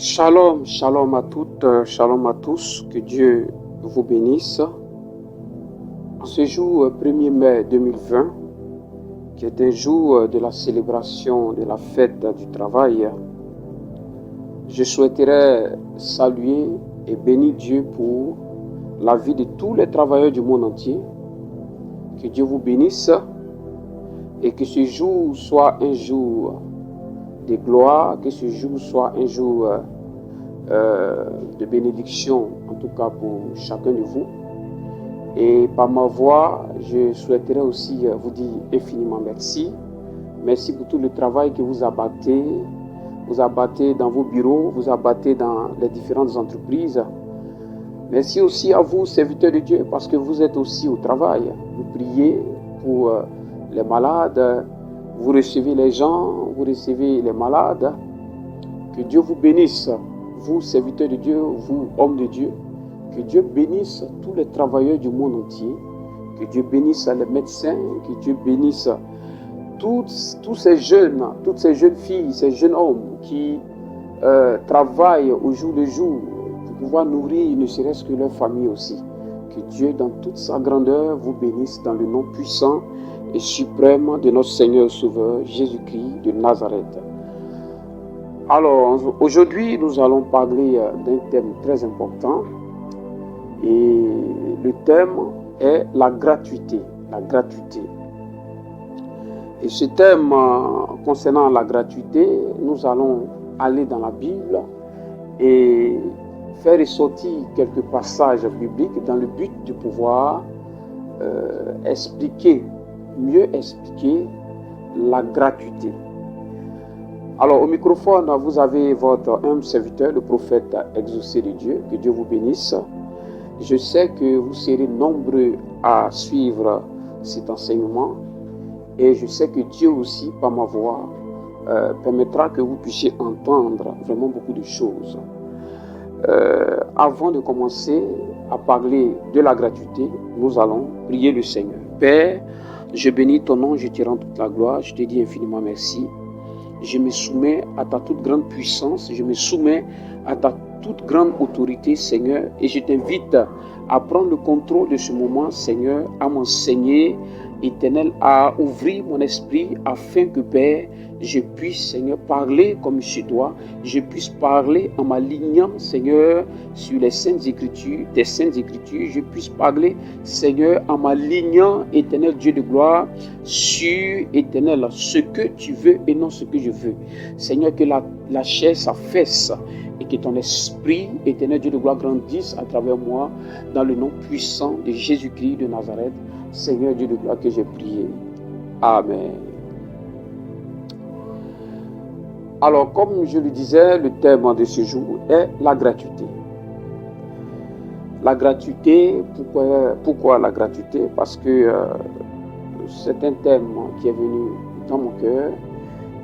Shalom, shalom à toutes, shalom à tous, que Dieu vous bénisse. En ce jour 1er mai 2020, qui est un jour de la célébration de la fête du travail, je souhaiterais saluer et bénir Dieu pour la vie de tous les travailleurs du monde entier. Que Dieu vous bénisse et que ce jour soit un jour de gloire, que ce jour soit un jour de bénédiction, en tout cas pour chacun de vous. Et par ma voix, je souhaiterais aussi vous dire infiniment merci. Merci pour tout le travail que vous abattez dans vos bureaux, vous abattez dans les différentes entreprises. Merci aussi à vous, serviteurs de Dieu, parce que vous êtes aussi au travail. Vous priez pour les malades, vous recevez les gens, vous recevez les malades. Que Dieu vous bénisse, vous, serviteurs de Dieu, vous, hommes de Dieu. Que Dieu bénisse tous les travailleurs du monde entier. Que Dieu bénisse les médecins, que Dieu bénisse tous ces jeunes, toutes ces jeunes filles, ces jeunes hommes qui travaillent au jour le jour pour pouvoir nourrir ne serait-ce que leur famille aussi. Que Dieu, dans toute sa grandeur, vous bénisse dans le nom puissant et suprême de notre Seigneur Sauveur, Jésus-Christ de Nazareth. Alors, aujourd'hui, nous allons parler d'un thème très important. Et le thème est la gratuité. La gratuité. Et ce thème concernant la gratuité, nous allons aller dans la Bible et faire ressortir quelques passages bibliques dans le but de pouvoir mieux expliquer la gratuité. Alors au microphone, vous avez votre humble serviteur, le prophète exaucé de Dieu, que Dieu vous bénisse. Je sais que vous serez nombreux à suivre cet enseignement et je sais que Dieu aussi, par ma voix, permettra que vous puissiez entendre vraiment beaucoup de choses. Avant de commencer à parler de la gratuité, nous allons prier le Seigneur. Père, je bénis ton nom, je te rends toute la gloire, je te dis infiniment merci. Je me soumets à ta toute grande puissance, je me soumets à ta toute grande autorité, Seigneur, et je t'invite à prendre le contrôle de ce moment, Seigneur, à m'enseigner, Éternel, à ouvrir mon esprit afin que, Père, je puisse, Seigneur, parler comme je dois, je puisse parler en m'alignant, Seigneur, sur les Saintes Écritures, des Saintes Écritures, je puisse parler, Seigneur, en m'alignant, Éternel Dieu de gloire, sur, Éternel, ce que tu veux et non ce que je veux. Seigneur, que la chair s'affaisse et que ton esprit, Éternel Dieu de gloire, grandisse à travers moi, dans le nom puissant de Jésus-Christ de Nazareth, Seigneur Dieu de gloire, que j'ai prié. Amen. Alors, comme je le disais, le thème de ce jour est la gratuité. La gratuité, pourquoi la gratuité? Parce que c'est un thème qui est venu dans mon cœur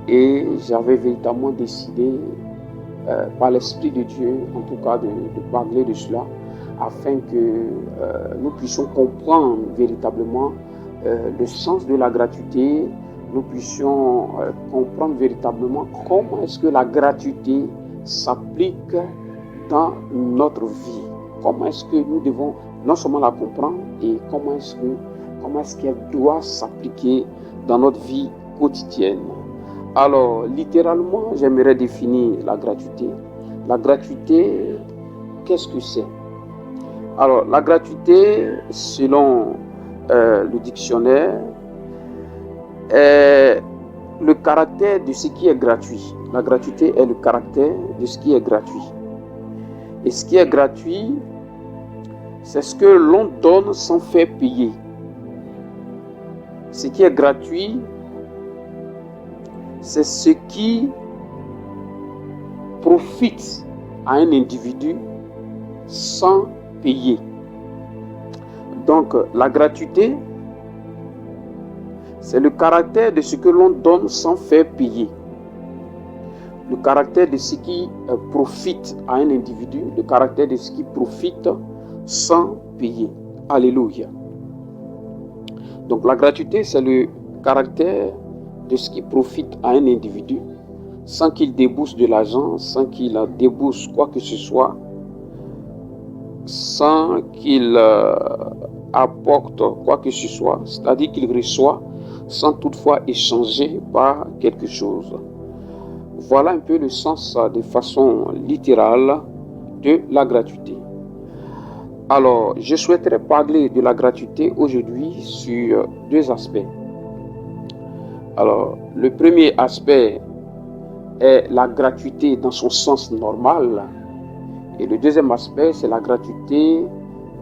et j'avais véritablement décidé par l'Esprit de Dieu, en tout cas, de parler de cela, afin que nous puissions comprendre véritablement le sens de la gratuité, nous puissions comprendre véritablement comment est-ce que la gratuité s'applique dans notre vie. Comment est-ce que nous devons non seulement la comprendre, et comment est-ce qu'elle doit s'appliquer dans notre vie quotidienne. Alors, littéralement, j'aimerais définir la gratuité. La gratuité, qu'est-ce que c'est? Alors, la gratuité, selon le dictionnaire, est le caractère de ce qui est gratuit. La gratuité est le caractère de ce qui est gratuit. Et ce qui est gratuit, c'est ce que l'on donne sans faire payer. Ce qui est gratuit, c'est ce qui profite à un individu sans payer. Donc, la gratuité, c'est le caractère de ce que l'on donne sans faire payer. Le caractère de ce qui profite à un individu, le caractère de ce qui profite sans payer. Alléluia. Donc la gratuité, c'est le caractère de ce qui profite à un individu sans qu'il débourse de l'argent, sans qu'il débourse quoi que ce soit, sans qu'il apporte quoi que ce soit, c'est-à-dire qu'il reçoit sans toutefois échanger par quelque chose. Voilà un peu le sens de façon littérale de la gratuité. Alors, je souhaiterais parler de la gratuité aujourd'hui sur deux aspects. Alors, le premier aspect est la gratuité dans son sens normal. Et le deuxième aspect, c'est la gratuité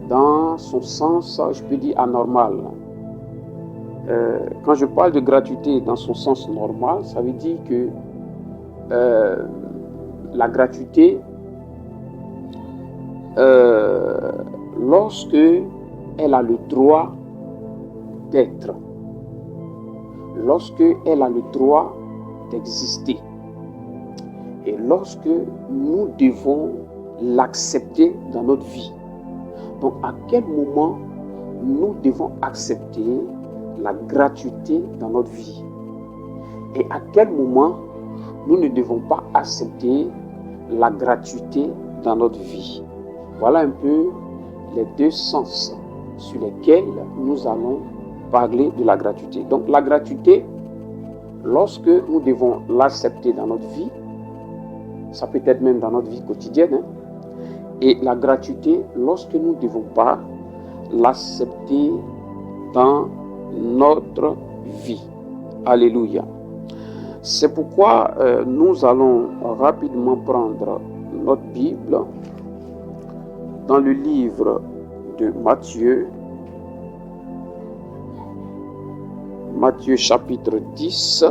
dans son sens, je peux dire, anormal. Quand je parle de gratuité dans son sens normal, ça veut dire que la gratuité, lorsque elle a le droit d'être, lorsque elle a le droit d'exister, et lorsque nous devons l'accepter dans notre vie. Donc, à quel moment nous devons accepter la gratuité dans notre vie? Et à quel moment nous ne devons pas accepter la gratuité dans notre vie? Voilà un peu les deux sens sur lesquels nous allons parler de la gratuité. Donc, la gratuité, lorsque nous devons l'accepter dans notre vie, ça peut être même dans notre vie quotidienne, et la gratuité lorsque nous ne devons pas l'accepter dans notre vie. Alléluia. C'est pourquoi nous allons rapidement prendre notre Bible dans le livre de Matthieu, Matthieu chapitre 10,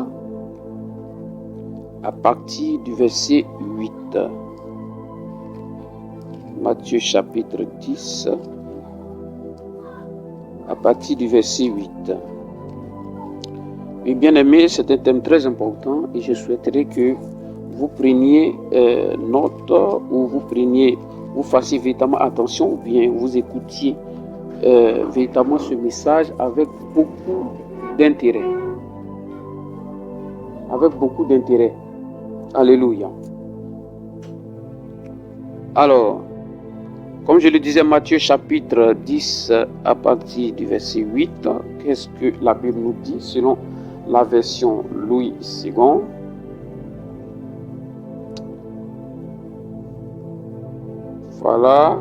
à partir du verset 8. Matthieu chapitre 10, à partir du verset 8. Et bien aimé, c'est un thème très important et je souhaiterais que vous preniez note ou vous fassiez véritablement attention ou bien vous écoutiez véritablement ce message avec beaucoup d'intérêt. Avec beaucoup d'intérêt. Alléluia. Alors, comme je le disais, Matthieu chapitre 10 à partir du verset 8, qu'est-ce que la Bible nous dit selon la version Louis II? Voilà.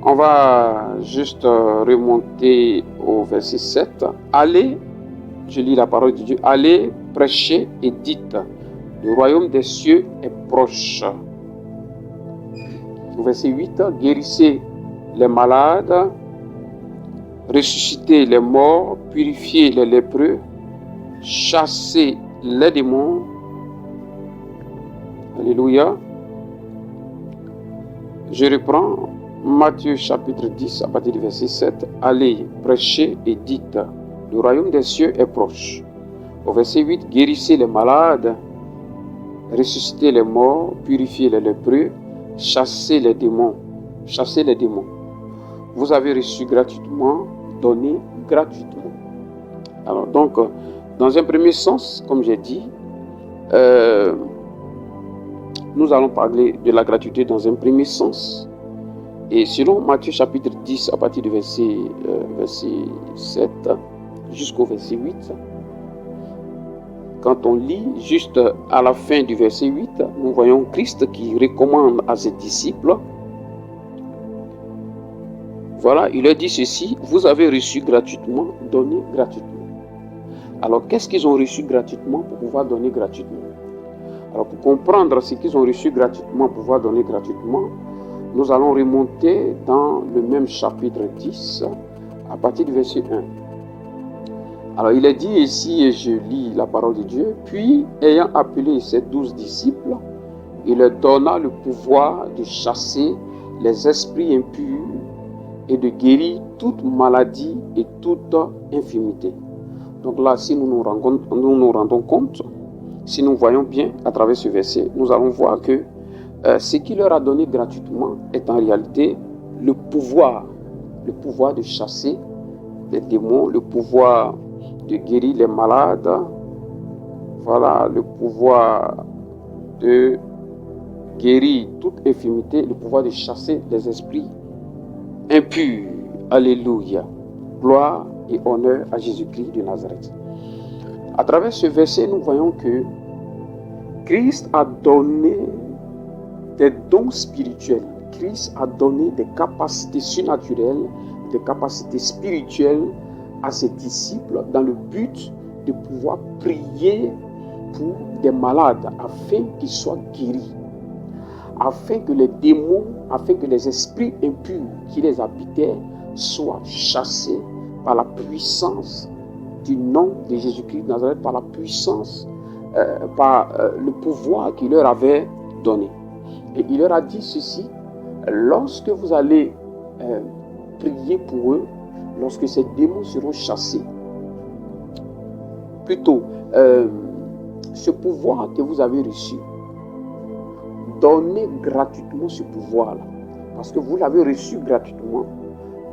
On va juste remonter au verset 7. Allez, je lis la parole de Dieu, allez, prêchez et dites, le royaume des cieux est proche. Au verset 8, guérissez les malades, ressuscitez les morts, purifiez les lépreux, chassez les démons. Alléluia. Je reprends Matthieu chapitre 10 à partir du verset 7. Allez, prêchez et dites, le royaume des cieux est proche. Au verset 8, guérissez les malades, ressuscitez les morts, purifiez les lépreux, chassez les démons. Chassez les démons. Vous avez reçu gratuitement, donné gratuitement. Alors donc, dans un premier sens, comme j'ai dit, nous allons parler de la gratuité dans un premier sens. Et selon Matthieu chapitre 10 à partir du verset 7 jusqu'au verset 8, quand on lit juste à la fin du verset 8, nous voyons Christ qui recommande à ses disciples. Voilà, il leur dit ceci, vous avez reçu gratuitement, donnez gratuitement. Alors, qu'est-ce qu'ils ont reçu gratuitement pour pouvoir donner gratuitement? Alors, pour comprendre ce qu'ils ont reçu gratuitement pour pouvoir donner gratuitement, nous allons remonter dans le même chapitre 10, à partir du verset 1. Alors, il est dit ici, et je lis la parole de Dieu, puis, ayant appelé ses 12 disciples, il leur donna le pouvoir de chasser les esprits impurs et de guérir toute maladie et toute infirmité. Donc là, si nous nous rendons compte, si nous voyons bien à travers ce verset, nous allons voir que ce qu'il leur a donné gratuitement est en réalité le pouvoir de chasser les démons, le pouvoir de guérir les malades. Voilà le pouvoir de guérir toute infirmité, le pouvoir de chasser les esprits impurs. Alléluia. Gloire et honneur à Jésus-Christ de Nazareth. À travers ce verset, nous voyons que Christ a donné des dons spirituels. Christ a donné des capacités surnaturelles, des capacités spirituelles à ses disciples dans le but de pouvoir prier pour des malades afin qu'ils soient guéris, afin que les démons, afin que les esprits impurs qui les habitaient soient chassés par la puissance du nom de Jésus-Christ de Nazareth, par la puissance, par le pouvoir qu'il leur avait donné. Et il leur a dit ceci: lorsque vous allez prier pour eux, lorsque ces démons seront chassés, plutôt ce pouvoir que vous avez reçu, donnez gratuitement ce pouvoir-là, parce que vous l'avez reçu gratuitement.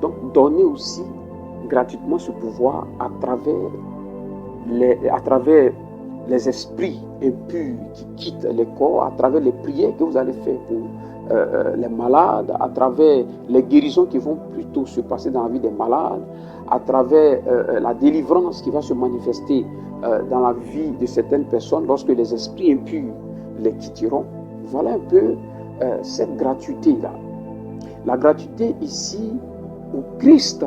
Donc donnez aussi gratuitement ce pouvoir à travers les esprits impurs qui quittent les corps, à travers les prières que vous allez faire pour les malades, à travers les guérisons qui vont plutôt se passer dans la vie des malades, à travers la délivrance qui va se manifester dans la vie de certaines personnes lorsque les esprits impurs les quitteront. Voilà un peu cette gratuité-là. La gratuité ici, où Christ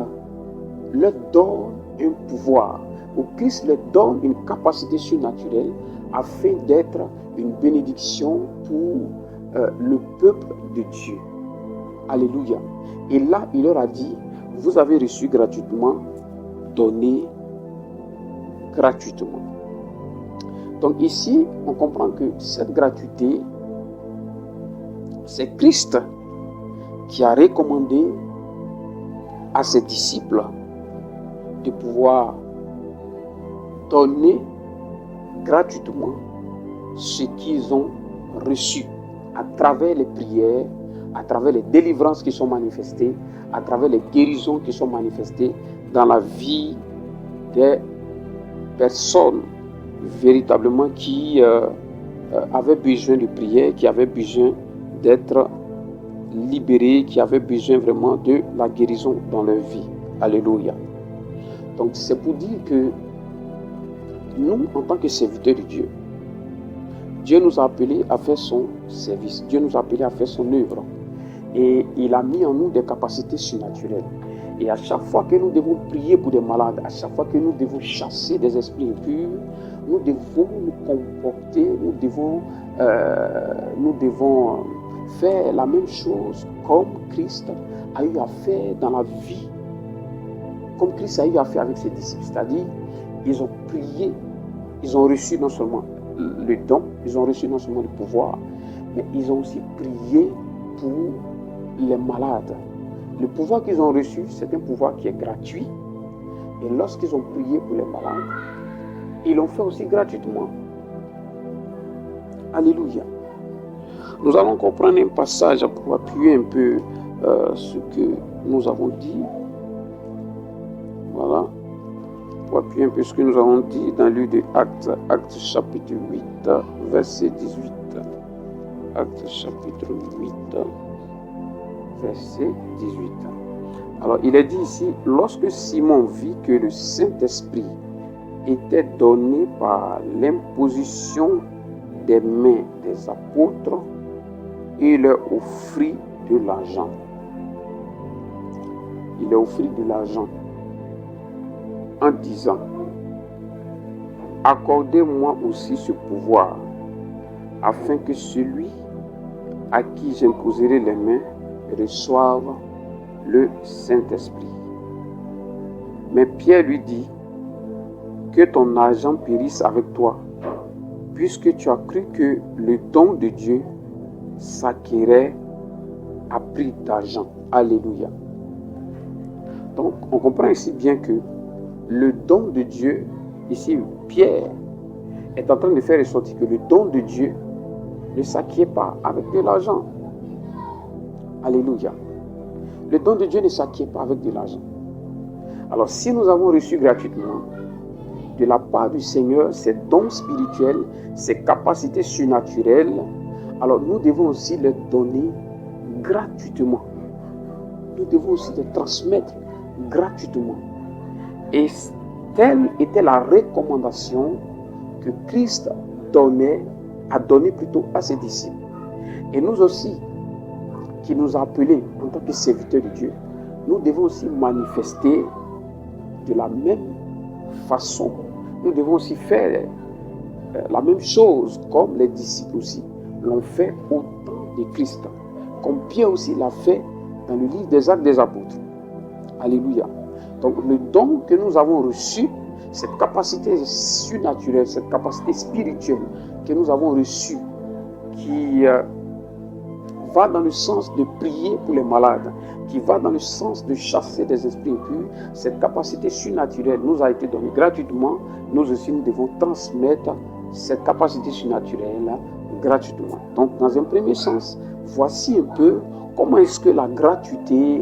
leur donne un pouvoir, où Christ leur donne une capacité surnaturelle afin d'être une bénédiction pour le peuple de Dieu. Alléluia. Et là, il leur a dit: vous avez reçu gratuitement, donnez gratuitement. Donc ici, on comprend que cette gratuité, c'est Christ qui a recommandé à ses disciples de pouvoir donner gratuitement ce qu'ils ont reçu à travers les prières, à travers les délivrances qui sont manifestées, à travers les guérisons qui sont manifestées dans la vie des personnes véritablement qui avaient besoin de prière, qui avaient besoin d'être libérés, qui avaient besoin vraiment de la guérison dans leur vie. Alléluia. Donc c'est pour dire que nous, en tant que serviteurs de Dieu, Dieu nous a appelés à faire son service. Dieu nous a appelés à faire son œuvre. Et il a mis en nous des capacités surnaturelles. Et à chaque fois que nous devons prier pour des malades, à chaque fois que nous devons chasser des esprits impurs, nous devons nous comporter, nous devons faire la même chose comme Christ a eu à faire dans la vie, comme Christ a eu à faire avec ses disciples. C'est-à-dire, ils ont prié, ils ont reçu non seulement le don, ils ont reçu non seulement le pouvoir, mais ils ont aussi prié pour les malades. Le pouvoir qu'ils ont reçu, c'est un pouvoir qui est gratuit. Et lorsqu'ils ont prié pour les malades, ils l'ont fait aussi gratuitement. Alléluia. Nous allons comprendre un passage pour appuyer un peu ce que nous avons dit. Voilà. Pour appuyer un peu ce que nous avons dit dans le livre de Actes, Actes chapitre 8, verset 18. Actes chapitre 8, verset 18. Alors, il est dit ici: lorsque Simon vit que le Saint-Esprit était donné par l'imposition des mains des apôtres, il leur offrit de l'argent. Il leur offrit de l'argent en disant: accordez-moi aussi ce pouvoir, afin que celui à qui j'imposerai les mains reçoive le Saint-Esprit. Mais Pierre lui dit: que ton argent périsse avec toi, puisque tu as cru que le don de Dieu s'acquérait à prix d'argent. Alléluia. Donc, on comprend ici bien que le don de Dieu, ici, Pierre est en train de faire ressortir que le don de Dieu ne s'acquiert pas avec de l'argent. Alléluia. Le don de Dieu ne s'acquiert pas avec de l'argent. Alors, si nous avons reçu gratuitement, de la part du Seigneur, ces dons spirituels, ces capacités surnaturelles, alors nous devons aussi les donner gratuitement. Nous devons aussi les transmettre gratuitement. Et telle était la recommandation que Christ a donné plutôt à ses disciples. Et nous aussi, qui nous a appelés en tant que serviteurs de Dieu, nous devons aussi manifester de la même façon. Nous devons aussi faire la même chose comme les disciples aussi l'ont fait au temps de Christ, comme Pierre aussi l'a fait dans le livre des Actes des Apôtres. Alléluia. Donc le don que nous avons reçu, cette capacité surnaturelle, cette capacité spirituelle que nous avons reçue, qui va dans le sens de prier pour les malades, qui va dans le sens de chasser des esprits impurs, cette capacité surnaturelle nous a été donnée gratuitement. Nous aussi, nous devons transmettre cette capacité surnaturelle gratuitement. Donc, dans un premier sens, voici un peu comment est-ce que la gratuité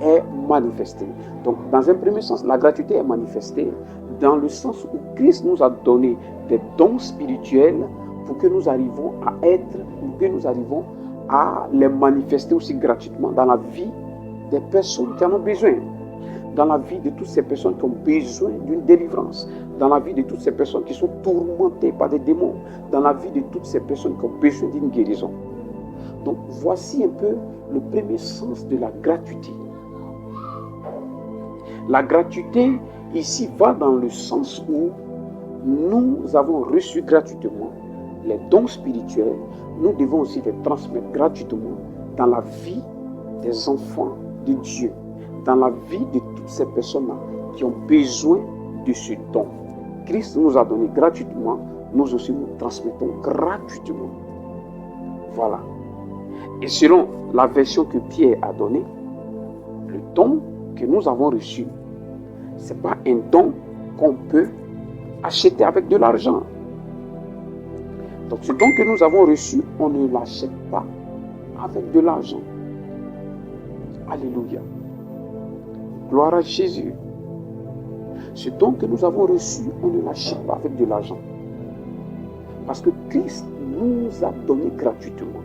est manifestée. Donc, dans un premier sens, la gratuité est manifestée dans le sens où Christ nous a donné des dons spirituels pour que nous arrivions à les manifester aussi gratuitement dans la vie des personnes qui en ont besoin, dans la vie de toutes ces personnes qui ont besoin d'une délivrance, dans la vie de toutes ces personnes qui sont tourmentées par des démons, dans la vie de toutes ces personnes qui ont besoin d'une guérison. Donc voici un peu le premier sens de la gratuité. La gratuité ici va dans le sens où nous avons reçu gratuitement les dons spirituels, nous devons aussi les transmettre gratuitement dans la vie des enfants de Dieu, dans la vie de toutes ces personnes-là qui ont besoin de ce don. Christ nous a donné gratuitement, nous aussi nous transmettons gratuitement. Voilà. Et selon la version que Pierre a donnée, le don que nous avons reçu, ce n'est pas un don qu'on peut acheter avec de l'argent. Donc ce don que nous avons reçu, on ne l'achète pas avec de l'argent. Alléluia. Gloire à Jésus. Ce don que nous avons reçu, on ne l'achète pas avec de l'argent. Parce que Christ nous a donné gratuitement.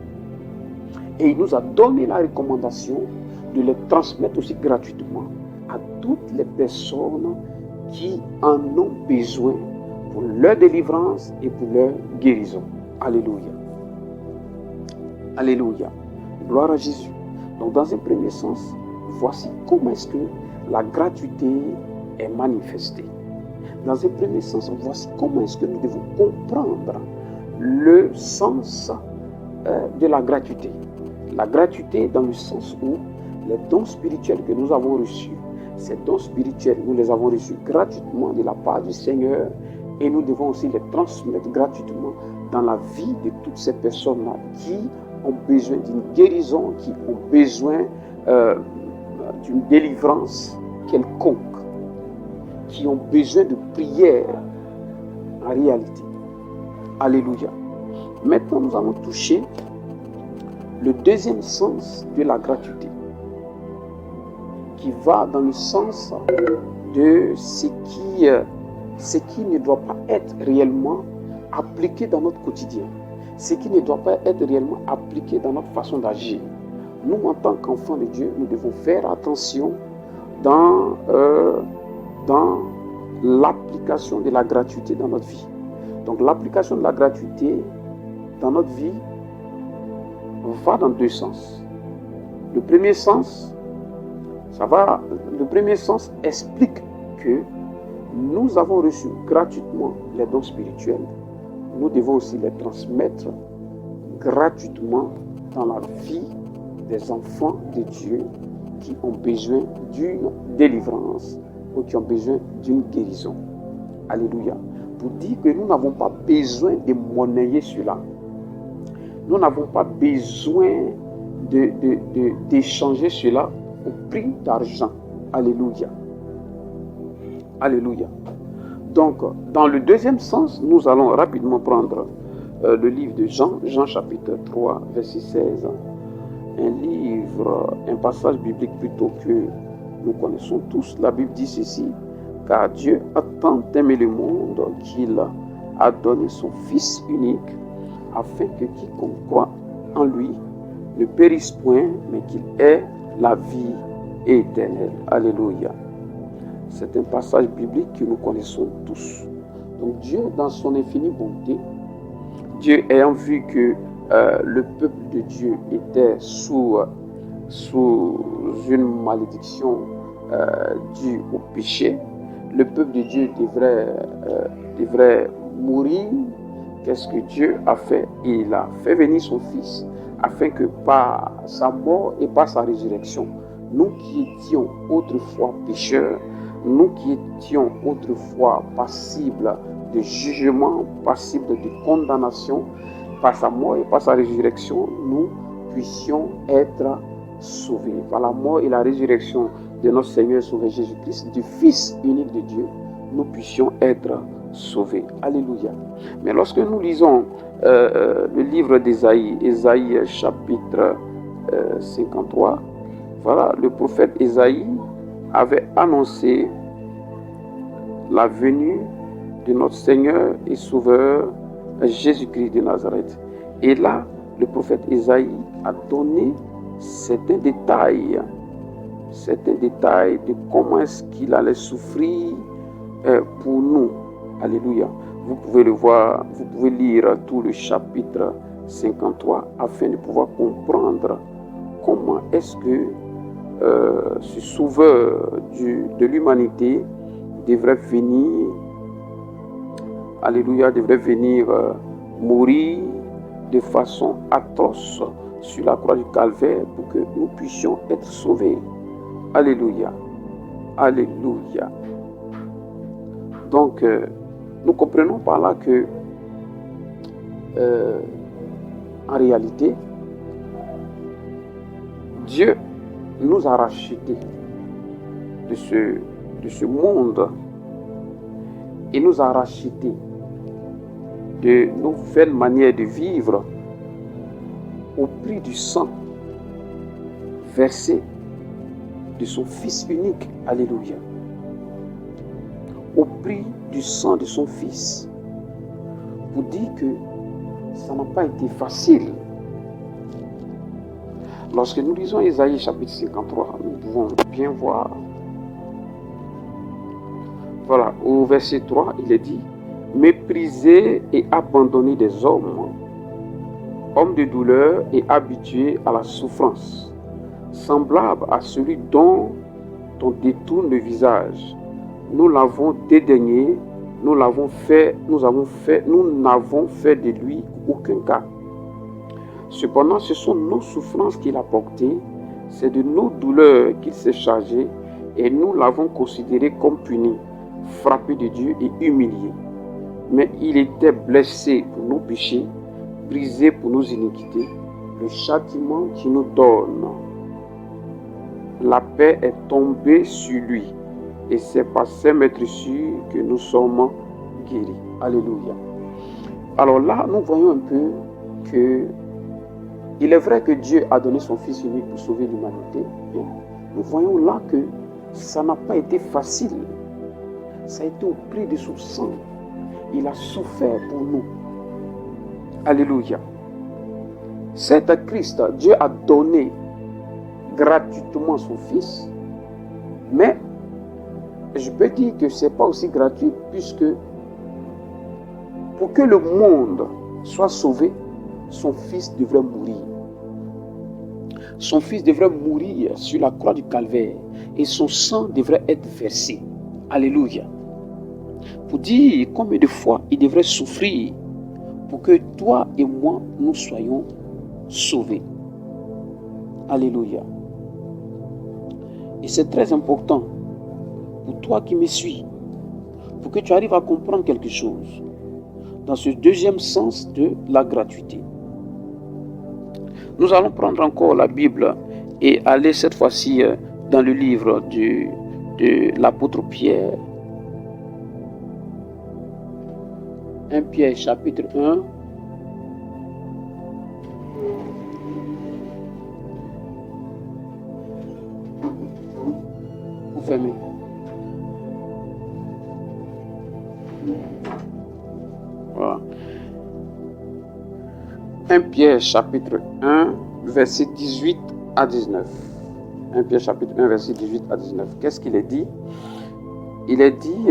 Et il nous a donné la recommandation de les transmettre aussi gratuitement à toutes les personnes qui en ont besoin pour leur délivrance et pour leur guérison. Alléluia. Alléluia. Gloire à Jésus. Donc dans un premier sens, voici comment est-ce que la gratuité est manifestée. Dans un premier sens, voici comment est-ce que nous devons comprendre le sens de la gratuité. La gratuité dans le sens où les dons spirituels que nous avons reçus, ces dons spirituels, nous les avons reçus gratuitement de la part du Seigneur et nous devons aussi les transmettre gratuitement dans la vie de toutes ces personnes-là qui ont besoin d'une guérison, qui ont besoin d'une délivrance quelconque, qui ont besoin de prière en réalité. Alléluia. Maintenant, nous allons toucher le deuxième sens de la gratuité, qui va dans le sens de ce qui ne doit pas être réellement appliqué dans notre quotidien, ce qui ne doit pas être réellement appliqué dans notre façon d'agir. Nous, en tant qu'enfants de Dieu, nous devons faire attention dans l'application de la gratuité dans notre vie. Donc l'application de la gratuité dans notre vie va dans deux sens. Le premier sens explique que nous avons reçu gratuitement les dons spirituels. Nous devons aussi les transmettre gratuitement dans la vie des enfants de Dieu qui ont besoin d'une délivrance ou qui ont besoin d'une guérison. Alléluia. Pour dire que nous n'avons pas besoin de monnayer cela. Nous n'avons pas besoin d'échanger cela au prix d'argent. Alléluia. Alléluia. Donc, dans le deuxième sens, nous allons rapidement prendre le livre de Jean, Jean chapitre 3, verset 16. Un passage biblique plutôt que nous connaissons tous. La Bible dit ceci: Car Dieu a tant aimé le monde qu'il a donné son Fils unique, afin que quiconque croit en lui ne périsse point, mais qu'il ait la vie éternelle. Alléluia. C'est un passage biblique que nous connaissons tous. Donc Dieu, dans son infinie bonté, Dieu ayant vu que le peuple de Dieu était sous une malédiction due au péché, le peuple de Dieu devrait mourir. Qu'est-ce que Dieu a fait? Il a fait venir son Fils afin que par sa mort et par sa résurrection, nous qui étions autrefois pécheurs, nous qui étions autrefois passibles de jugement, passibles de condamnation, par sa mort et par sa résurrection, nous puissions être sauvés. Par la mort et la résurrection de notre Seigneur et Sauveur Jésus-Christ, du Fils unique de Dieu, nous puissions être sauvés. Alléluia. Mais lorsque nous lisons le livre d'Ésaïe, Ésaïe chapitre 53, voilà, le prophète Ésaïe avait annoncé la venue de notre Seigneur et Sauveur Jésus-Christ de Nazareth. Et là, le prophète Ésaïe a donné certains détails de comment est-ce qu'il allait souffrir pour nous. Alléluia. Vous pouvez le voir, vous pouvez lire tout le chapitre 53 afin de pouvoir comprendre comment est-ce que ce sauveur de l'humanité devrait venir, alléluia, devrait venir mourir de façon atroce sur la croix du calvaire pour que nous puissions être sauvés. Alléluia. Alléluia. Donc, nous comprenons par là que, en réalité, Dieu nous a rachetés de ce monde et nous a rachetés de nouvelles manières de vivre au prix du sang versé de son Fils unique. Alléluia. Au prix du sang de son Fils. Pour dire que ça n'a pas été facile. Lorsque nous lisons Ésaïe chapitre 53, nous pouvons bien voir. Voilà, au verset 3, il est dit: méprisé et abandonné des hommes, homme de douleur et habitué à la souffrance, semblable à celui dont on détourne le visage. Nous l'avons dédaigné, nous n'avons fait de lui aucun cas. Cependant, ce sont nos souffrances qu'il a portées, c'est de nos douleurs qu'il s'est chargé, et nous l'avons considéré comme puni, frappé de Dieu et humilié. Mais il était blessé pour nos péchés, brisé pour nos iniquités. Le châtiment qui nous donne la paix est tombé sur lui, et c'est par ses meurtrissures que nous sommes guéris. Alléluia. Alors là, nous voyons un peu que il est vrai que Dieu a donné son Fils unique pour sauver l'humanité. Nous voyons là que ça n'a pas été facile. Ça a été au prix de son sang. Il a souffert pour nous. Alléluia. C'est à Christ, Dieu a donné gratuitement son Fils, mais je peux dire que ce n'est pas aussi gratuit, puisque pour que le monde soit sauvé, son Fils devrait mourir. Son Fils devrait mourir sur la croix du calvaire et son sang devrait être versé. Alléluia. Pour dire combien de fois il devrait souffrir pour que toi et moi, nous soyons sauvés. Alléluia. Et c'est très important pour toi qui me suis, pour que tu arrives à comprendre quelque chose dans ce deuxième sens de la gratuité. Nous allons prendre encore la Bible et aller cette fois-ci dans le livre de l'apôtre Pierre. 1 Pierre chapitre 1. Vous fermez. 1 Pierre chapitre 1, verset 18 à 19. 1 Pierre chapitre 1, verset 18 à 19. Qu'est-ce qu'il est dit? Il est dit,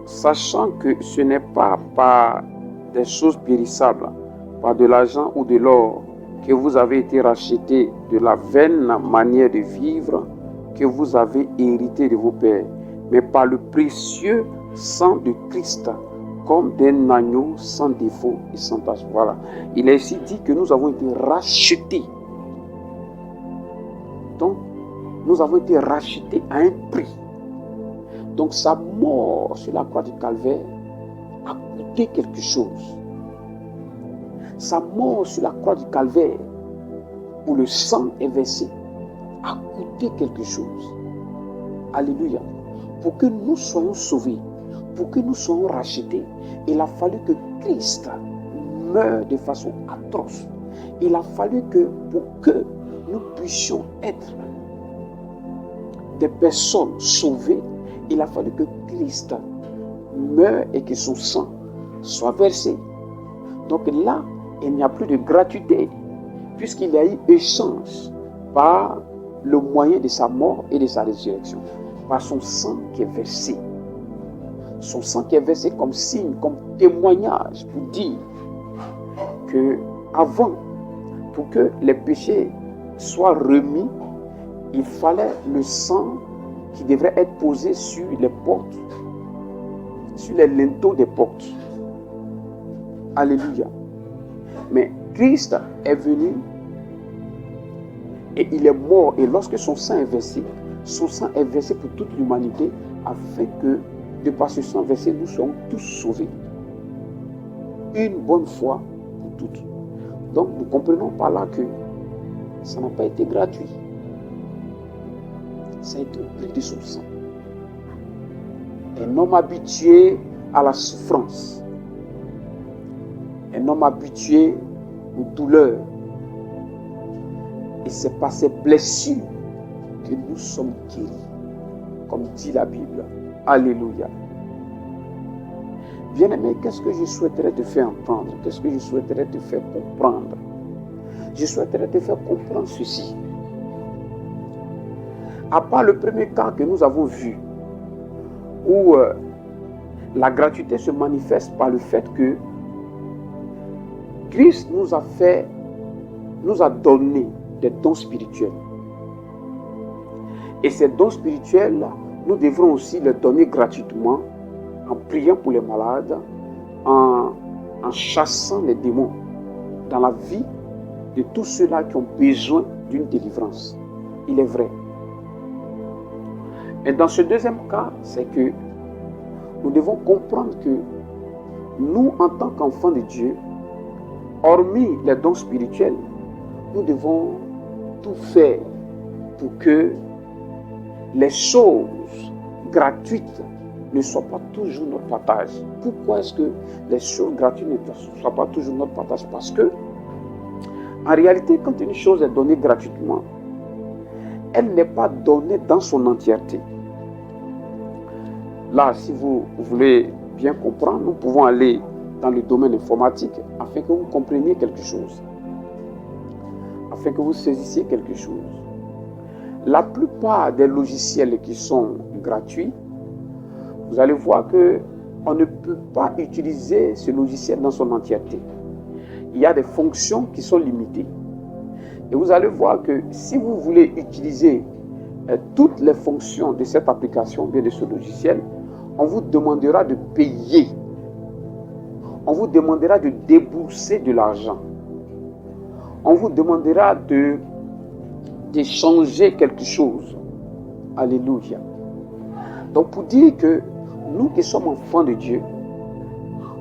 sachant que ce n'est pas par des choses périssables, par de l'argent ou de l'or, que vous avez été rachetés de la vaine manière de vivre que vous avez hérité de vos pères, mais par le précieux sang de Christ, comme d'un agneau sans défaut et sans tache. Voilà. Il est ici dit que nous avons été rachetés. Donc, nous avons été rachetés à un prix. Donc, sa mort sur la croix du Calvaire a coûté quelque chose. Sa mort sur la croix du Calvaire, où le sang est versé, a coûté quelque chose. Alléluia. Pour que nous soyons sauvés, pour que nous soyons rachetés, il a fallu que Christ meure de façon atroce. Il a fallu que, pour que nous puissions être des personnes sauvées, il a fallu que Christ meure et que son sang soit versé. Donc là, il n'y a plus de gratuité, puisqu'il y a eu échange par le moyen de sa mort et de sa résurrection, par son sang qui est versé. Son sang qui est versé comme signe, comme témoignage pour dire que avant, pour que les péchés soient remis, il fallait le sang qui devrait être posé sur les portes, sur les linteaux des portes. Alléluia. Mais Christ est venu et il est mort. Et lorsque son sang est versé pour toute l'humanité, afin que, de par ce sang versé, nous soyons tous sauvés. Une bonne fois pour toutes. Donc, nous comprenons par là que ça n'a pas été gratuit. Ça a été au prix de son sang. Un homme habitué à la souffrance. Un homme habitué aux douleurs. Et c'est par ces blessures que nous sommes guéris, comme dit la Bible. Alléluia. Bien-aimé, qu'est-ce que je souhaiterais te faire entendre? Qu'est-ce que je souhaiterais te faire comprendre? Je souhaiterais te faire comprendre ceci. À part le premier cas que nous avons vu, où la gratuité se manifeste par le fait que Christ nous a donné des dons spirituels. Et ces dons spirituels, nous devrons aussi les donner gratuitement, en priant pour les malades, en chassant les démons dans la vie de tous ceux-là qui ont besoin d'une délivrance. Il est vrai. Et dans ce deuxième cas, c'est que nous devons comprendre que nous, en tant qu'enfants de Dieu, hormis les dons spirituels, nous devons tout faire pour que les choses gratuites ne soient pas toujours notre partage. Pourquoi est-ce que les choses gratuites ne soient pas toujours notre partage? Parce que, en réalité, quand une chose est donnée gratuitement, elle n'est pas donnée dans son entièreté. Là, si vous voulez bien comprendre, nous pouvons aller dans le domaine informatique afin que vous compreniez quelque chose, afin que vous saisissiez quelque chose. La plupart des logiciels qui sont gratuits, vous allez voir qu'on ne peut pas utiliser ce logiciel dans son entièreté. Il y a des fonctions qui sont limitées. Et vous allez voir que si vous voulez utiliser toutes les fonctions de cette application, bien de ce logiciel, on vous demandera de payer. On vous demandera de débourser de l'argent. On vous demandera d'échanger quelque chose. Alléluia. Donc pour dire que nous qui sommes enfants de Dieu,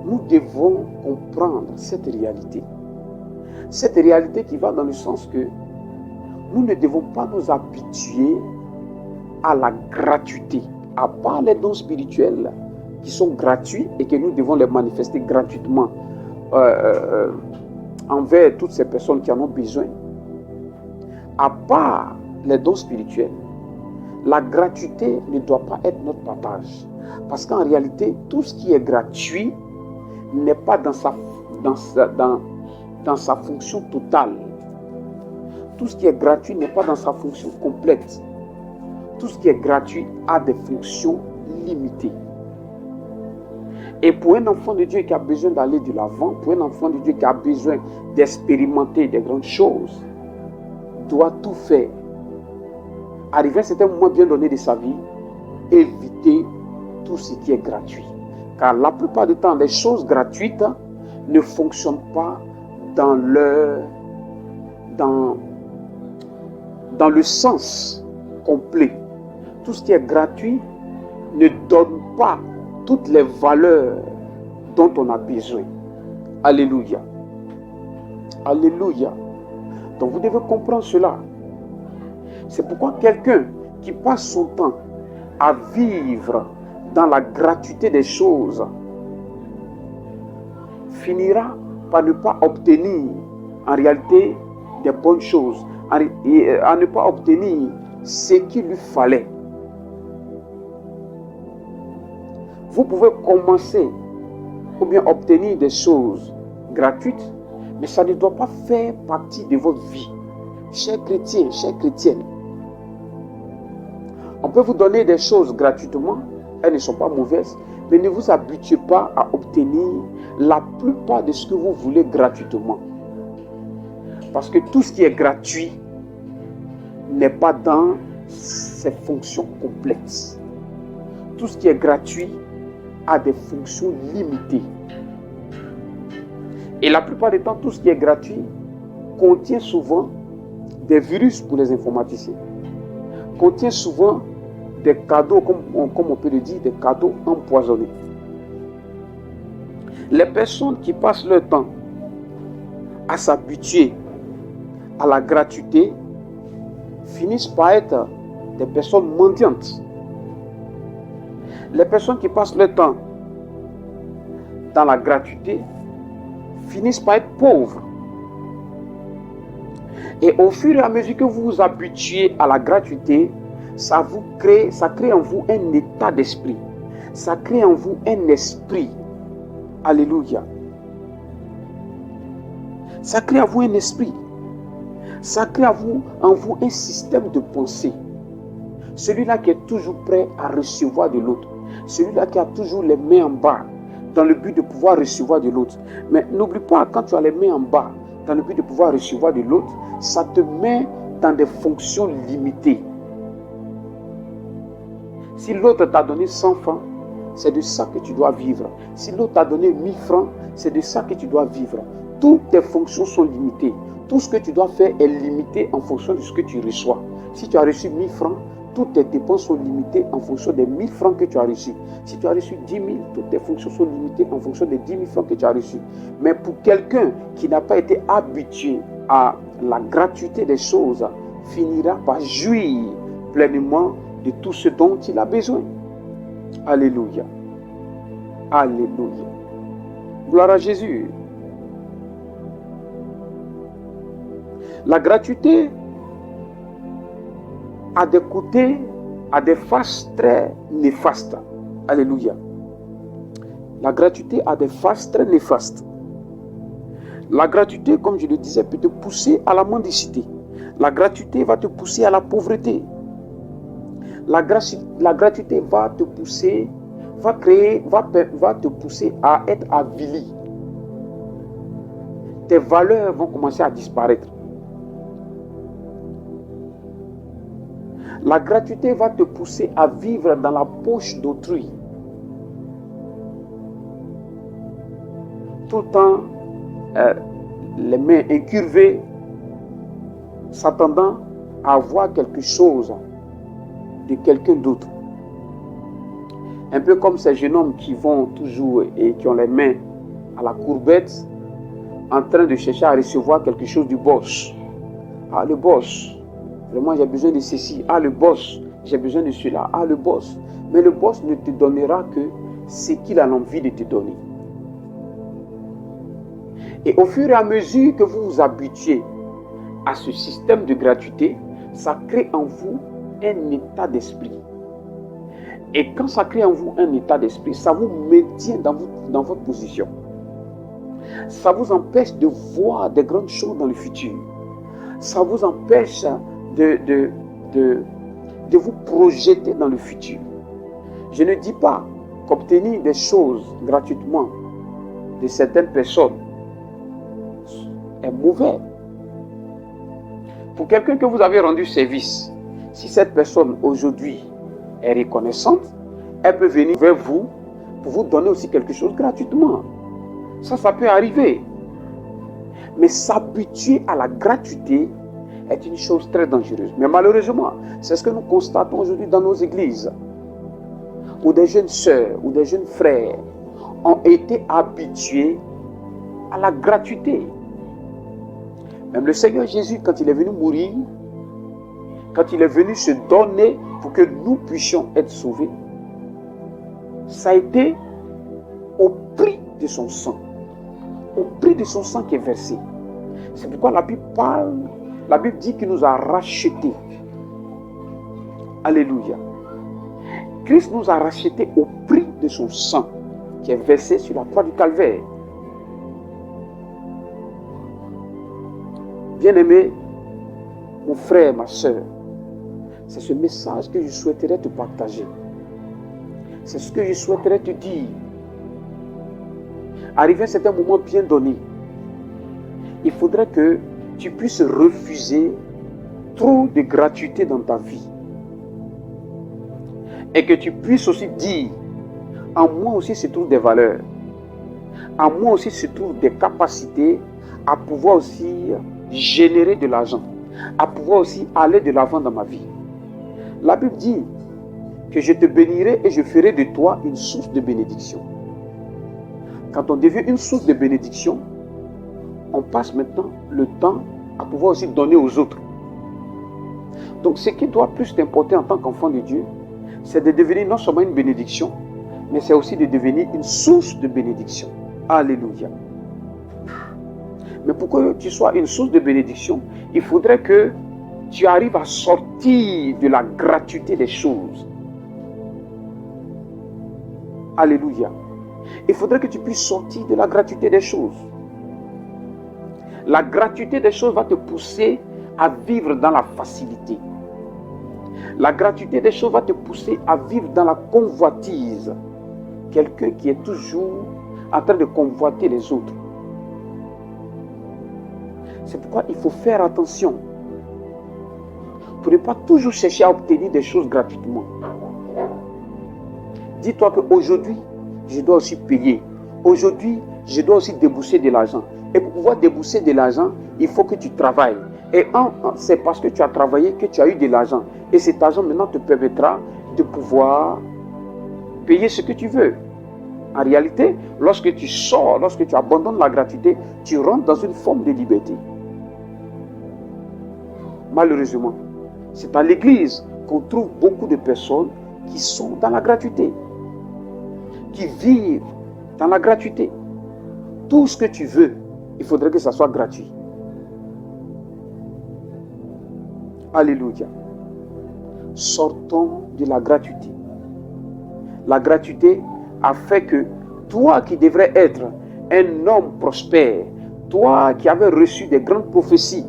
nous devons comprendre cette réalité. Cette réalité qui va dans le sens que nous ne devons pas nous habituer à la gratuité, à part les dons spirituels qui sont gratuits et que nous devons les manifester gratuitement envers toutes ces personnes qui en ont besoin. À part les dons spirituels, la gratuité ne doit pas être notre partage. Parce qu'en réalité, tout ce qui est gratuit n'est pas dans dans sa fonction totale. Tout ce qui est gratuit n'est pas dans sa fonction complète. Tout ce qui est gratuit a des fonctions limitées. Et pour un enfant de Dieu qui a besoin d'aller de l'avant, pour un enfant de Dieu qui a besoin d'expérimenter des grandes choses, doit tout faire. Arriver à un certain moment bien donné de sa vie, éviter tout ce qui est gratuit. Car la plupart du temps, les choses gratuites ne fonctionnent pas dans le sens complet. Tout ce qui est gratuit ne donne pas toutes les valeurs dont on a besoin. Alléluia. Alléluia. Donc vous devez comprendre cela. C'est pourquoi quelqu'un qui passe son temps à vivre dans la gratuité des choses finira par ne pas obtenir en réalité des bonnes choses, à ne pas obtenir ce qu'il lui fallait. Vous pouvez commencer ou bien obtenir des choses gratuites, mais ça ne doit pas faire partie de votre vie. Chers chrétiens, chères chrétiennes, on peut vous donner des choses gratuitement, elles ne sont pas mauvaises, mais ne vous habituez pas à obtenir la plupart de ce que vous voulez gratuitement. Parce que tout ce qui est gratuit n'est pas dans ses fonctions complètes. Tout ce qui est gratuit a des fonctions limitées. Et la plupart du temps, tout ce qui est gratuit contient souvent des virus pour les informaticiens, contient souvent des cadeaux, comme on peut le dire, des cadeaux empoisonnés. Les personnes qui passent leur temps à s'habituer à la gratuité finissent par être des personnes mendiantes. Les personnes qui passent leur temps dans la gratuité finissent par être pauvres. Et au fur et à mesure que vous vous habituez à la gratuité, ça crée en vous un état d'esprit. Ça crée en vous un esprit. Alléluia. Ça crée en vous un esprit. Ça crée en vous un système de pensée. Celui-là qui est toujours prêt à recevoir de l'autre. Celui-là qui a toujours les mains en bas dans le but de pouvoir recevoir de l'autre. Mais n'oublie pas, quand tu as les mains en bas dans le but de pouvoir recevoir de l'autre, ça te met dans des fonctions limitées. Si l'autre t'a donné 100 francs, c'est de ça que tu dois vivre. Si l'autre t'a donné 1000 francs, c'est de ça que tu dois vivre. Toutes tes fonctions sont limitées. Tout ce que tu dois faire est limité en fonction de ce que tu reçois. Si tu as reçu 1000 francs, toutes tes dépenses sont limitées en fonction des 1000 francs que tu as reçus. Si tu as reçu 10 000, toutes tes fonctions sont limitées en fonction des 10 000 francs que tu as reçus. Mais pour quelqu'un qui n'a pas été habitué à la gratuité des choses, finira par jouir pleinement de tout ce dont il a besoin. Alléluia. Alléluia. Gloire à Jésus. La gratuité a des côtés, a des faces très néfastes. Alléluia. La gratuité a des faces très néfastes. La gratuité, comme je le disais, peut te pousser à la mendicité. La gratuité va te pousser à la pauvreté. La gratuité va te pousser, va te pousser à être avili. Tes valeurs vont commencer à disparaître. La gratuité va te pousser à vivre dans la poche d'autrui. Tout le temps, les mains incurvées, s'attendant à avoir quelque chose de quelqu'un d'autre. Un peu comme ces jeunes hommes qui vont toujours et qui ont les mains à la courbette, en train de chercher à recevoir quelque chose du boss. Ah, le boss. Vraiment, j'ai besoin de ceci. Ah, le boss, j'ai besoin de cela. Ah, le boss. Mais le boss ne te donnera que ce qu'il a envie de te donner. Et au fur et à mesure que vous vous habituez à ce système de gratuité, ça crée en vous un état d'esprit. Et quand ça crée en vous un état d'esprit, ça vous maintient dans votre position. Ça vous empêche de voir des grandes choses dans le futur. Ça vous empêche de vous projeter dans le futur. Je ne dis pas qu'obtenir des choses gratuitement de certaines personnes est mauvais. Pour quelqu'un que vous avez rendu service, si cette personne aujourd'hui est reconnaissante, elle peut venir vers vous pour vous donner aussi quelque chose gratuitement. Ça peut arriver. Mais s'habituer à la gratuité est une chose très dangereuse. Mais malheureusement, c'est ce que nous constatons aujourd'hui dans nos églises, où des jeunes sœurs ou des jeunes frères ont été habitués à la gratuité. Même le Seigneur Jésus, quand il est venu mourir, quand il est venu se donner pour que nous puissions être sauvés, ça a été au prix de son sang. Au prix de son sang qui est versé. C'est pourquoi la Bible parle, la Bible dit qu'il nous a rachetés. Alléluia. Christ nous a rachetés au prix de son sang qui est versé sur la croix du Calvaire. Bien-aimé, mon frère, ma soeur, c'est ce message que je souhaiterais te partager. C'est ce que je souhaiterais te dire. Arrivé à un certain moment bien donné, il faudrait que tu puisses refuser trop de gratuité dans ta vie. Et que tu puisses aussi dire, en moi aussi se trouvent des valeurs. En moi aussi se trouvent des capacités à pouvoir aussi générer de l'argent. À pouvoir aussi aller de l'avant dans ma vie. La Bible dit que je te bénirai et je ferai de toi une source de bénédiction. Quand on devient une source de bénédiction, on passe maintenant le temps à pouvoir aussi donner aux autres. Donc ce qui doit plus t'importer en tant qu'enfant de Dieu, c'est de devenir non seulement une bénédiction, mais c'est aussi de devenir une source de bénédiction. Alléluia. Mais pour que tu sois une source de bénédiction, il faudrait que tu arrives à sortir de la gratuité des choses. Alléluia. Il faudrait que tu puisses sortir de la gratuité des choses. La gratuité des choses va te pousser à vivre dans la facilité. La gratuité des choses va te pousser à vivre dans la convoitise. Quelqu'un qui est toujours en train de convoiter les autres. C'est pourquoi il faut faire attention pour ne pas toujours chercher à obtenir des choses gratuitement. Dis-toi qu'aujourd'hui, je dois aussi payer. Aujourd'hui, je dois aussi débourser de l'argent. Et pour pouvoir débourser de l'argent, il faut que tu travailles. Et c'est parce que tu as travaillé que tu as eu de l'argent. Et cet argent maintenant te permettra de pouvoir payer ce que tu veux. En réalité, lorsque tu sors, lorsque tu abandonnes la gratuité, tu rentres dans une forme de liberté. Malheureusement, c'est à l'église qu'on trouve beaucoup de personnes qui sont dans la gratuité, qui vivent dans la gratuité. Tout ce que tu veux, il faudrait que ça soit gratuit. Alléluia. Sortons de la gratuité. La gratuité a fait que toi qui devrais être un homme prospère, toi qui avais reçu des grandes prophéties,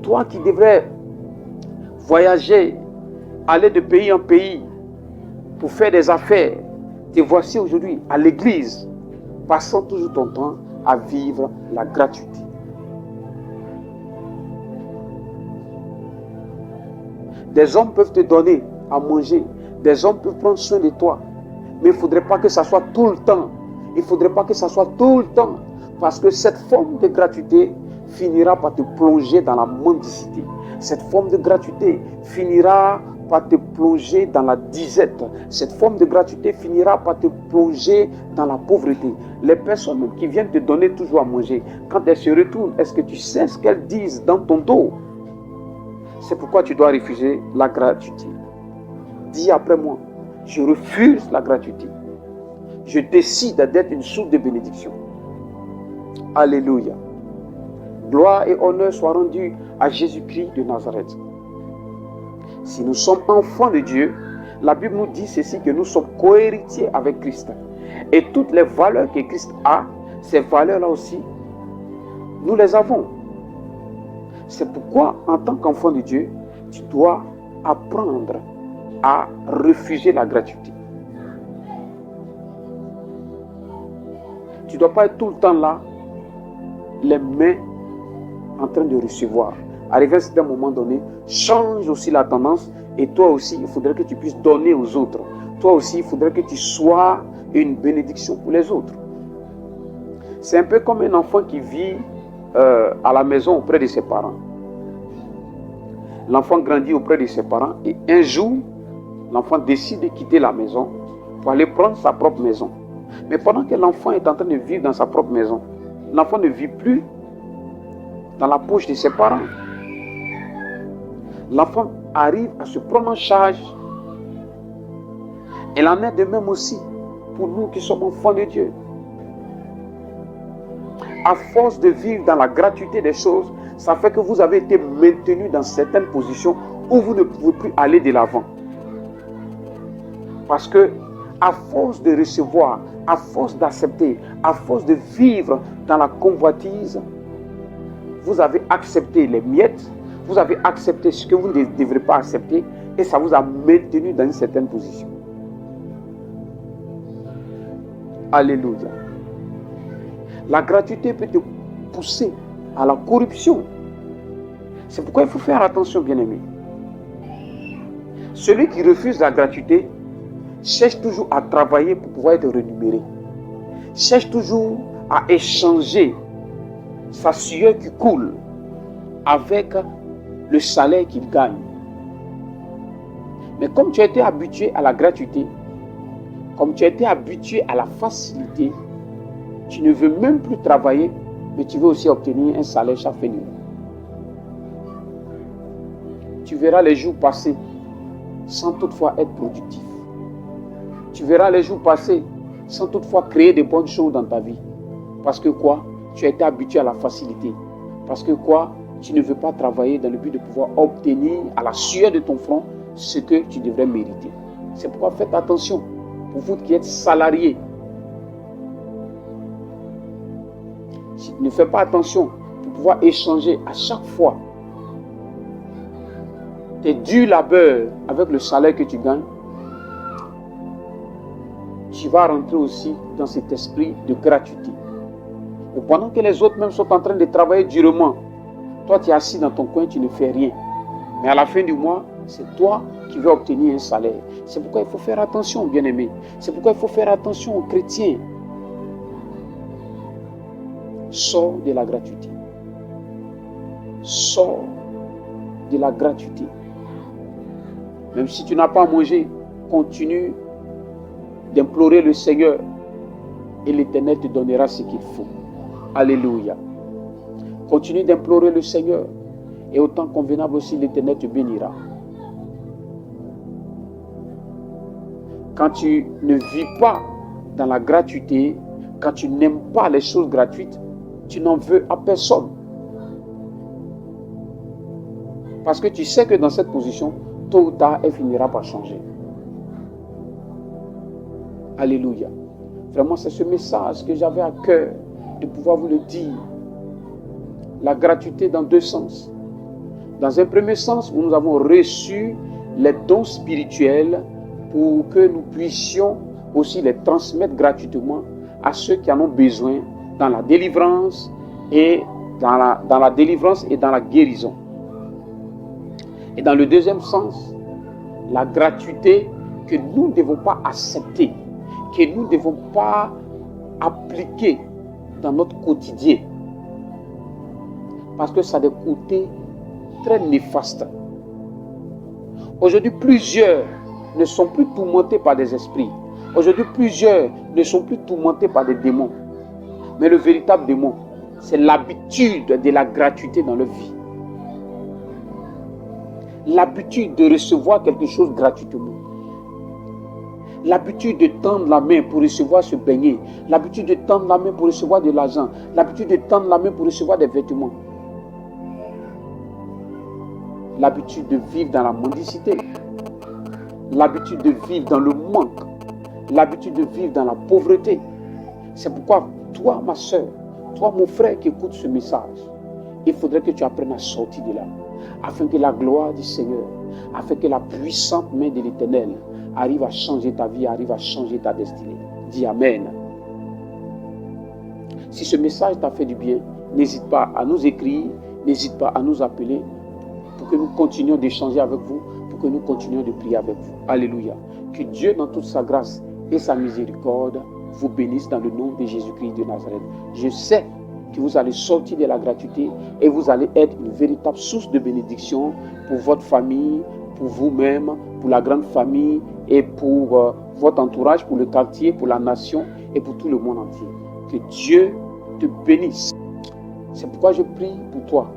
toi qui devrais voyager, aller de pays en pays pour faire des affaires, te voici aujourd'hui à l'église, passant toujours ton temps à vivre la gratuité. Des hommes peuvent te donner à manger, des hommes peuvent prendre soin de toi, mais il ne faudrait pas que ça soit tout le temps. Il ne faudrait pas que ça soit tout le temps, parce que cette forme de gratuité finira par te plonger dans la mendicité. Cette forme de gratuité finira par te plonger dans la disette. Cette forme de gratuité finira par te plonger dans la pauvreté. Les personnes qui viennent te donner toujours à manger, quand elles se retournent, est-ce que tu sais ce qu'elles disent dans ton dos? C'est pourquoi tu dois refuser la gratuité. Dis après moi, je refuse la gratuité. Je décide d'être une source de bénédiction. Alléluia. Gloire et honneur soient rendus à Jésus-Christ de Nazareth. Si nous sommes enfants de Dieu, la Bible nous dit ceci, que nous sommes cohéritiers avec Christ. Et toutes les valeurs que Christ a, Ces valeurs-là aussi, nous les avons. C'est pourquoi, en tant qu'enfant de Dieu, tu dois apprendre à refuser la gratuité. Tu ne dois pas être tout le temps là, les mains en train de recevoir. Arrivé à un certain moment donné, change aussi la tendance et toi aussi, il faudrait que tu puisses donner aux autres. Toi aussi, il faudrait que tu sois une bénédiction pour les autres. C'est un peu comme un enfant qui vit à la maison auprès de ses parents. L'enfant grandit auprès de ses parents et un jour, l'enfant décide de quitter la maison pour aller prendre sa propre maison. Mais pendant que l'enfant est en train de vivre dans sa propre maison, l'enfant ne vit plus dans la poche de ses parents. L'enfant arrive à se prendre en charge. Il en est de même aussi pour nous qui sommes enfants de Dieu. À force de vivre dans la gratuité des choses, ça fait que vous avez été maintenu dans certaines positions où vous ne pouvez plus aller de l'avant. Parce que, à force de recevoir, à force d'accepter, à force de vivre dans la convoitise, vous avez accepté les miettes, vous avez accepté ce que vous ne devrez pas accepter et ça vous a maintenu dans une certaine position. Alléluia. La gratuité peut te pousser à la corruption. C'est pourquoi il faut faire attention, bien-aimé. Celui qui refuse la gratuité cherche toujours à travailler pour pouvoir être rémunéré. Cherche toujours à échanger sa sueur qui coule avec le salaire qu'il gagne. Mais comme tu as été habitué à la gratuité, comme tu as été habitué à la facilité, tu ne veux même plus travailler, mais tu veux aussi obtenir un salaire chaque fin du mois. Tu verras les jours passer sans toutefois être productif. Tu verras les jours passer sans toutefois créer de bonnes choses dans ta vie. Parce que quoi? Tu as été habitué à la facilité. Parce que quoi? Tu ne veux pas travailler dans le but de pouvoir obtenir à la sueur de ton front ce que tu devrais mériter. C'est pourquoi faites attention. Pour vous qui êtes salariés, si tu ne fais pas attention pour pouvoir échanger à chaque fois tes durs labeurs avec le salaire que tu gagnes, tu vas rentrer aussi dans cet esprit de gratuité. Ou pendant que les autres même sont en train de travailler durement, toi tu es assis dans ton coin, tu ne fais rien. Mais à la fin du mois, c'est toi qui vas obtenir un salaire. C'est pourquoi il faut faire attention, bien-aimés. C'est pourquoi il faut faire attention aux chrétiens. Sors de la gratuité. Sors de la gratuité. Même si tu n'as pas à manger, continue d'implorer le Seigneur et l'Éternel te donnera ce qu'il faut. Alléluia. Continue d'implorer le Seigneur et au temps convenable aussi l'Éternel te bénira. Quand tu ne vis pas dans la gratuité, quand tu n'aimes pas les choses gratuites, tu n'en veux à personne. Parce que tu sais que dans cette position, tôt ou tard, elle finira par changer. Alléluia. Vraiment, c'est ce message que j'avais à cœur de pouvoir vous le dire. La gratuité dans deux sens. Dans un premier sens, où nous avons reçu les dons spirituels pour que nous puissions aussi les transmettre gratuitement à ceux qui en ont besoin dans la délivrance et dans la délivrance et dans la guérison. Et dans le deuxième sens, la gratuité que nous ne devons pas accepter, que nous ne devons pas appliquer dans notre quotidien, parce que ça a des côtés très néfastes. Aujourd'hui, plusieurs ne sont plus tourmentés par des esprits. Aujourd'hui, plusieurs ne sont plus tourmentés par des démons. Mais le véritable démon, c'est l'habitude de la gratuité dans leur vie. L'habitude de recevoir quelque chose gratuitement. L'habitude de tendre la main pour recevoir ce beignet. L'habitude de tendre la main pour recevoir de l'argent. L'habitude de tendre la main pour recevoir des vêtements. L'habitude de vivre dans la mendicité. L'habitude de vivre dans le manque. L'habitude de vivre dans la pauvreté. C'est pourquoi toi, ma soeur, toi, mon frère qui écoute ce message, il faudrait que tu apprennes à sortir de là, afin que la gloire du Seigneur, afin que la puissante main de l'Éternel arrive à changer ta vie, arrive à changer ta destinée. Dis Amen. Si ce message t'a fait du bien, n'hésite pas à nous écrire, n'hésite pas à nous appeler pour que nous continuions d'échanger avec vous, pour que nous continuions de prier avec vous. Alléluia. Que Dieu, dans toute sa grâce et sa miséricorde, vous bénisse dans le nom de Jésus-Christ de Nazareth. Je sais que vous allez sortir de la gratuité et vous allez être une véritable source de bénédiction pour votre famille, pour vous-même, pour la grande famille et pour votre entourage, pour le quartier, pour la nation et pour tout le monde entier. Que Dieu te bénisse. C'est pourquoi je prie pour toi.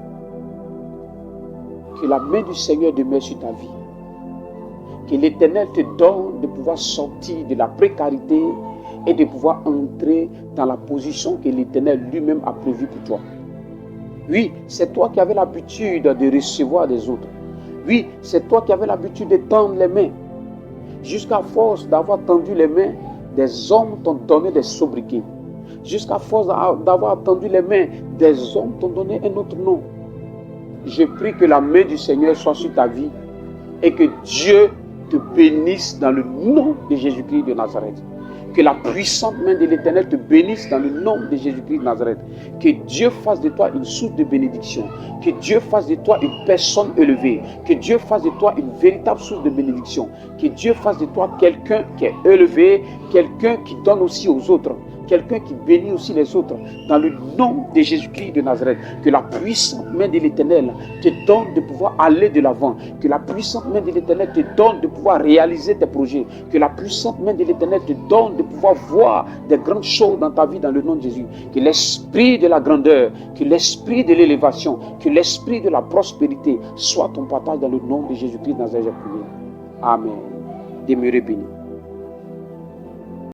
Que la main du Seigneur demeure sur ta vie. Que l'Éternel te donne de pouvoir sortir de la précarité et de pouvoir entrer dans la position que l'Éternel lui-même a prévue pour toi. Oui, c'est toi qui avais l'habitude de recevoir des autres. Oui, c'est toi qui avais l'habitude de tendre les mains. Jusqu'à force d'avoir tendu les mains, des hommes t'ont donné des sobriquets. Jusqu'à force d'avoir tendu les mains, des hommes t'ont donné un autre nom. Je prie que la main du Seigneur soit sur ta vie et que Dieu te bénisse dans le nom de Jésus-Christ de Nazareth. Que la puissante main de l'Éternel te bénisse dans le nom de Jésus-Christ de Nazareth. Que Dieu fasse de toi une source de bénédiction. Que Dieu fasse de toi une personne élevée. Que Dieu fasse de toi une véritable source de bénédiction. Que Dieu fasse de toi quelqu'un qui est élevé, quelqu'un qui donne aussi aux autres. Quelqu'un qui bénit aussi les autres, dans le nom de Jésus-Christ de Nazareth. Que la puissante main de l'Éternel te donne de pouvoir aller de l'avant. Que la puissante main de l'Éternel te donne de pouvoir réaliser tes projets. Que la puissante main de l'Éternel te donne de pouvoir voir des grandes choses dans ta vie, dans le nom de Jésus. Que l'esprit de la grandeur, que l'esprit de l'élévation, que l'esprit de la prospérité soit ton partage dans le nom de Jésus-Christ de Nazareth. Amen. Demeurez bénis.